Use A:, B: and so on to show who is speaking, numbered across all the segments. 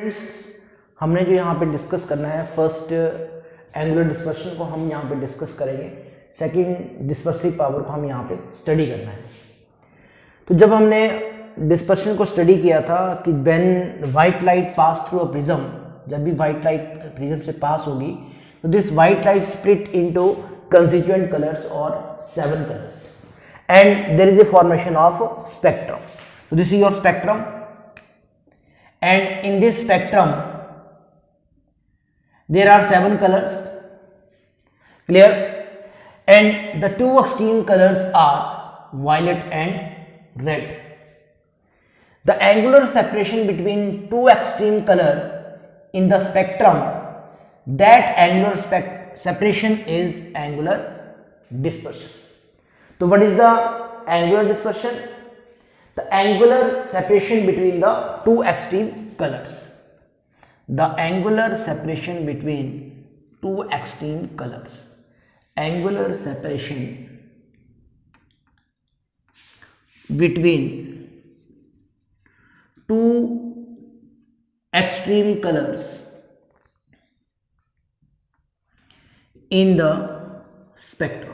A: Friends, हमने जो यहाँ पे डिस्कस करना है, फर्स्ट एंगुलर डिस्पर्शन को हम यहाँ पे डिस्कस करेंगे, सेकंड डिस्पर्सिव पावर को हम यहाँ पे स्टडी करना है। तो जब हमने डिस्पर्शन को स्टडी किया था कि when white light pass through a prism, जब भी व्हाइट लाइट प्रिज्म से पास होगी तो this white light split into constituent colours और 7 colours and there is a formation of spectrum. So this is your spectrum, and in this spectrum there are 7 colors, clear, and the two extreme colors are violet and red. The angular separation between two extreme color in the spectrum, that angular separation is angular dispersion. So what is the angular dispersion? The angular separation between the two extreme colors. The angular separation between two extreme colors. Angular separation between two extreme colors in the spectrum.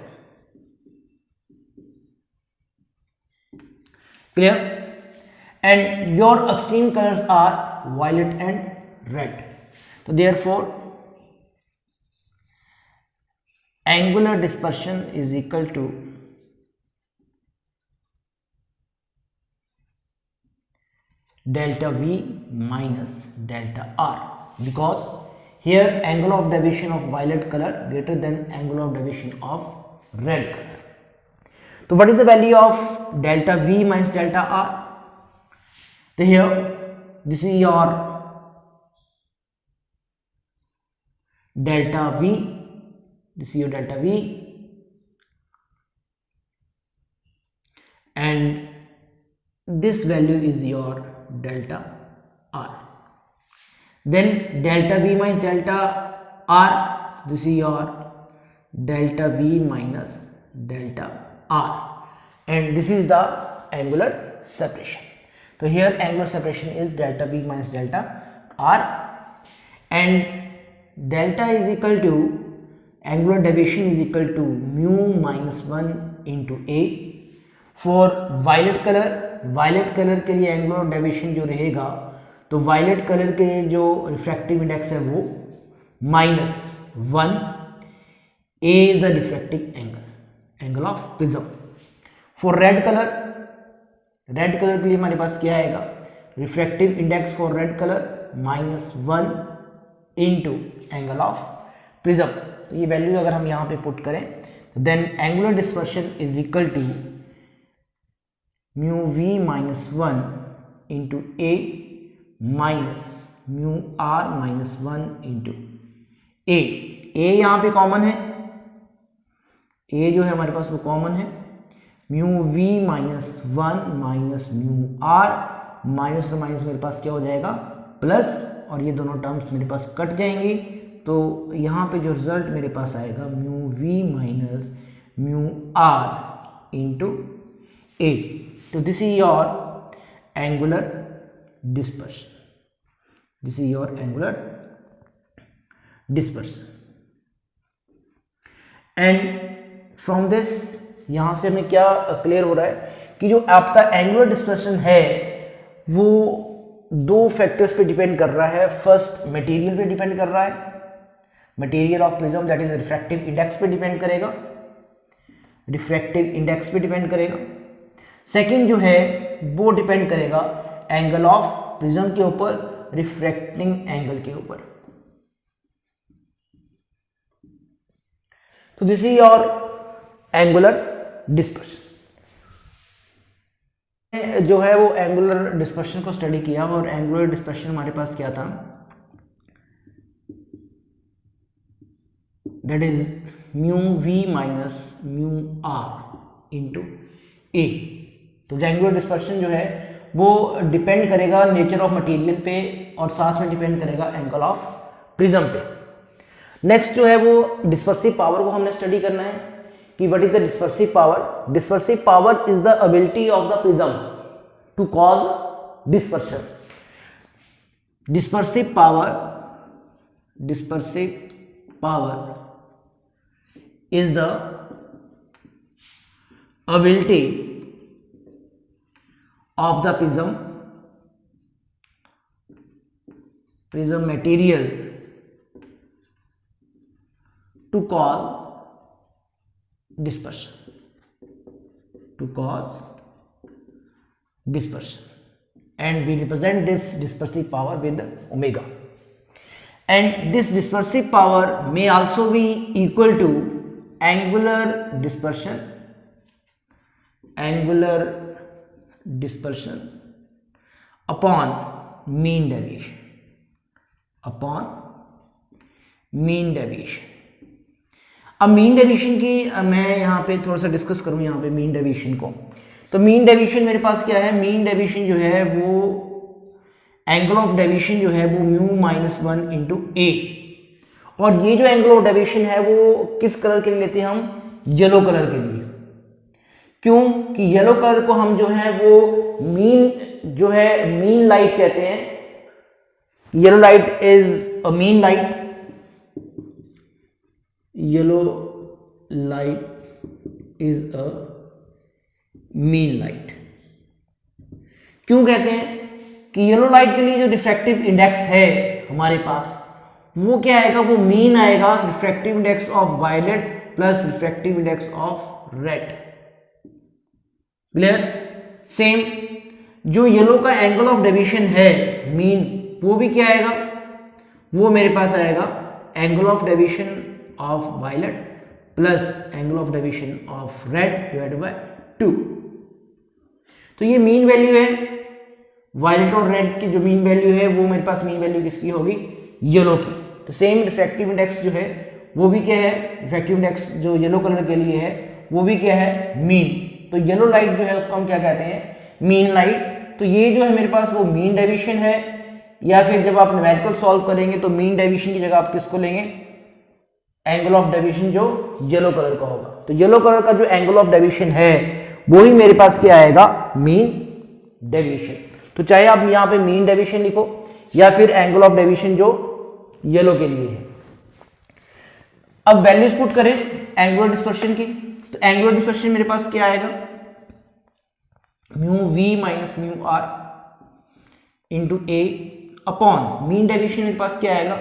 A: Clear? And your extreme colors are violet and red. So therefore angular dispersion is equal to delta V minus delta R, because here angle of deviation of violet color greater than angle of deviation of red color. So what is the value of delta V minus delta R? So here this is your delta V, this is your delta V, and this value is your delta R. Then delta V minus delta R, this is your delta V minus delta R, and this is the angular separation. So here angular separation is delta V minus delta R, and delta is equal to angular deviation is equal to mu minus 1 into A. For violet color के लिए angular deviation जो रहेगा, तो violet color के जो refractive index है वो -1, A is the diffractive angle of prism. For red color के लिए हमारे पास क्या आएगा, refractive index for red color -1 into angle of prism. तो ये वैल्यू अगर हम यहाँ पे पुट करें, then angular dispersion is equal to mu V minus 1 into A minus mu R minus 1 into A. A यहाँ पे कॉमन है, A जो है हमारे पास वो कॉमन है, mu V minus 1 minus mu R, minus और माइनस मेरे पास क्या हो जाएगा प्लस, और ये दोनों टर्म्स मेरे पास कट जाएंगी, तो यहाँ पे जो रिजल्ट मेरे पास आएगा mu V minus mu R into A. तो this is your angular dispersion, this is your angular dispersion. And from this यहाँ से हमें क्या क्लियर हो रहा है कि जो आपका एंगुलर डिस्पर्शन है वो दो फैक्टर्स पे डिपेंड कर रहा है. फर्स्ट मटेरियल पे डिपेंड कर रहा है, material of prism that is refractive index पे डिपेंड करेगा, रिफ्रैक्टिव इंडेक्स पे डिपेंड करेगा. सेकंड जो है वो डिपेंड करेगा एंगल ऑफ प्रिज्म के ऊपर, रिफ्रैक्टिंग एंगल के ऊपर. तो this is your angular dispersion. जो है वो एंगुलर डिस्पर्शन को स्टडी किया, और एंगुलर डिस्पर्शन हमारे पास क्या था, that is mu V minus mu R into A. तो जो एंगुलर डिस्पर्शन जो है वो डिपेंड करेगा नेचर ऑफ मटेरियल पे, और साथ में डिपेंड करेगा एंगल ऑफ प्रिज्म पे. नेक्स्ट जो है वो डिस्पर्सिव पावर को हमने स्टडी करना है कि what is the dispersive power. Dispersive power is the ability of the prism to cause dispersion. dispersive power is the ability of the prism material to cause dispersion, and we represent this dispersive power with omega, and this dispersive power may also be equal to angular dispersion upon mean deviation, अब mean deviation की मैं यहाँ पे थोड़ा सा discuss करूँ यहाँ पे मीन डेविएशन को। तो मीन डेविएशन मेरे पास क्या है, मीन डेविएशन जो है वो एंगल ऑफ डेविएशन जो है वो μ-1 इंटू ए, और ये जो एंगल ऑफ डेविएशन है वो किस कलर के लिए लेते हैं हम, येलो कलर के लिए। क्यों कि येलो कलर को हम जो है वो मीन लाइट कहते हैं। Yellow light is a mean light, yellow light is a mean light. क्यों कहते हैं कि येलो लाइट के लिए जो रिफ्रैक्टिव इंडेक्स है हमारे पास वो क्या आएगा, वो मीन आएगा, refractive index of violet plus refractive index of red. Clear? Same जो येलो का एंगल ऑफ डेविएशन है मीन, वो भी क्या आएगा, वो मेरे पास आएगा angle of deviation of violet plus angle of deviation of red divided by 2। तो ये मीन वैल्यू है वायलेट और रेड की, जो मीन वैल्यू है वो मेरे पास मीन वैल्यू किसकी होगी, येलो की। तो सेम रिफ्रैक्टिव इंडेक्स जो है वो भी क्या है, रिफ्रैक्टिव इंडेक्स जो येलो कलर के लिए है वो भी क्या है, मीन। तो येलो लाइट जो है उसको हम क्या कहते हैं, मीन लाइट। तो ये जो है मेरे पास वो मीन डेविएशन है, या फिर जब आप न्यूमेरिकल सॉल्व करेंगे तो मीन डेविएशन की जगह आप किसको लेंगे, एंगल ऑफ डेविएशन जो येलो कलर का होगा। तो येलो कलर का जो एंगल ऑफ डेविएशन है वो ही मेरे पास क्या आएगा, मीन डेविएशन। तो चाहे आप यहां पे मीन डेविएशन लिखो या फिर एंगल ऑफ डेविएशन जो येलो के लिए है। अब वैल्यूज पुट करें एंगुलर डिस्पर्शन की, तो एंगुलर डिस्पर्शन मेरे पास क्या आएगा, μv माइनस μr इंटू ए अपॉन मीन डेविएशन मेरे पास क्या आएगा,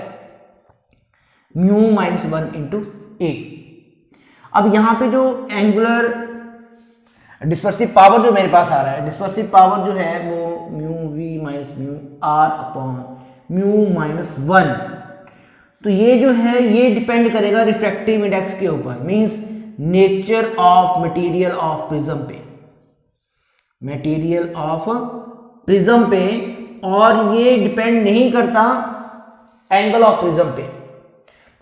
A: μ-1 इंटू ए। अब यहां पे जो एंगुलर डिस्पर्सिव पावर जो मेरे पास आ रहा है, डिस्पर्सिव पावर जो है वो μv माइनस μr अपॉन μ-1, तो ये जो है ये डिपेंड करेगा रिफ्रैक्टिव इंडेक्स के ऊपर, means nature of material of prism पे, मटेरियल ऑफ प्रिज्म पे, और ये डिपेंड नहीं करता एंगल ऑफ प्रिज्म पे,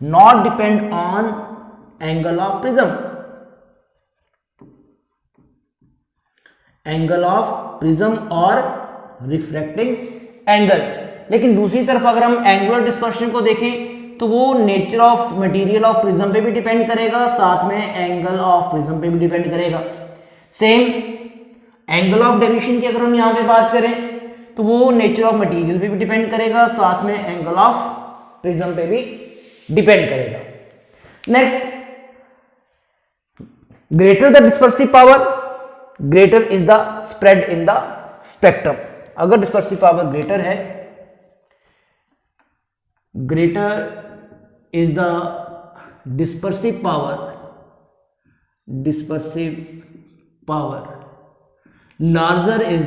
A: not depend on angle of prism, angle of prism और रिफ्रैक्टिंग एंगल। लेकिन दूसरी तरफ अगर हम एंगुलर डिस्पर्शन को देखें तो वो nature of material of prism पे भी डिपेंड करेगा, साथ में एंगल ऑफ प्रिज्म पे भी डिपेंड करेगा। सेम एंगल ऑफ डेविएशन की अगर हम यहां पे बात करें तो वो नेचर ऑफ मटेरियल पे भी डिपेंड करेगा, साथ में एंगल ऑफ प्रिज्म पे भी डिपेंड करेगा। Next, greater the dispersive power greater is the spread in the spectrum. अगर डिस्पर्सिव पावर ग्रेटर है, greater is the dispersive power larger is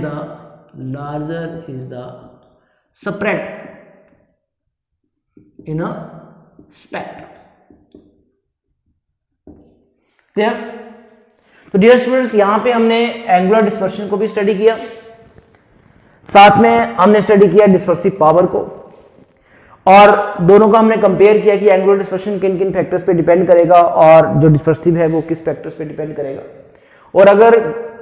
A: the spread in a spectrum। Clear? तो dear students, यहां पे हमने angular dispersion को भी study किया, साथ में हमने स्टडी किया डिस्पर्सिव पावर को, और दोनों का हमने कंपेयर किया कि एंगुलर डिस्पर्शन किन किन फैक्टर्स पे डिपेंड करेगा और जो डिस्पर्सिव है वो किस फैक्टर्स पे डिपेंड करेगा। और अगर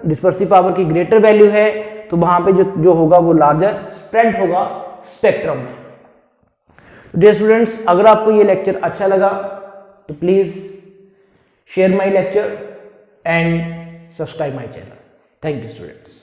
A: डिस्पर्सिव पावर की ग्रेटर वैल्यू है तो वहां पे जो होगा वो लार्जर स्प्रेड होगा स्पेक्ट्रम में। डियर स्टूडेंट्स, अगर आपको ये लेक्चर अच्छा लगा तो please share my lecture and subscribe my channel. Thank you students.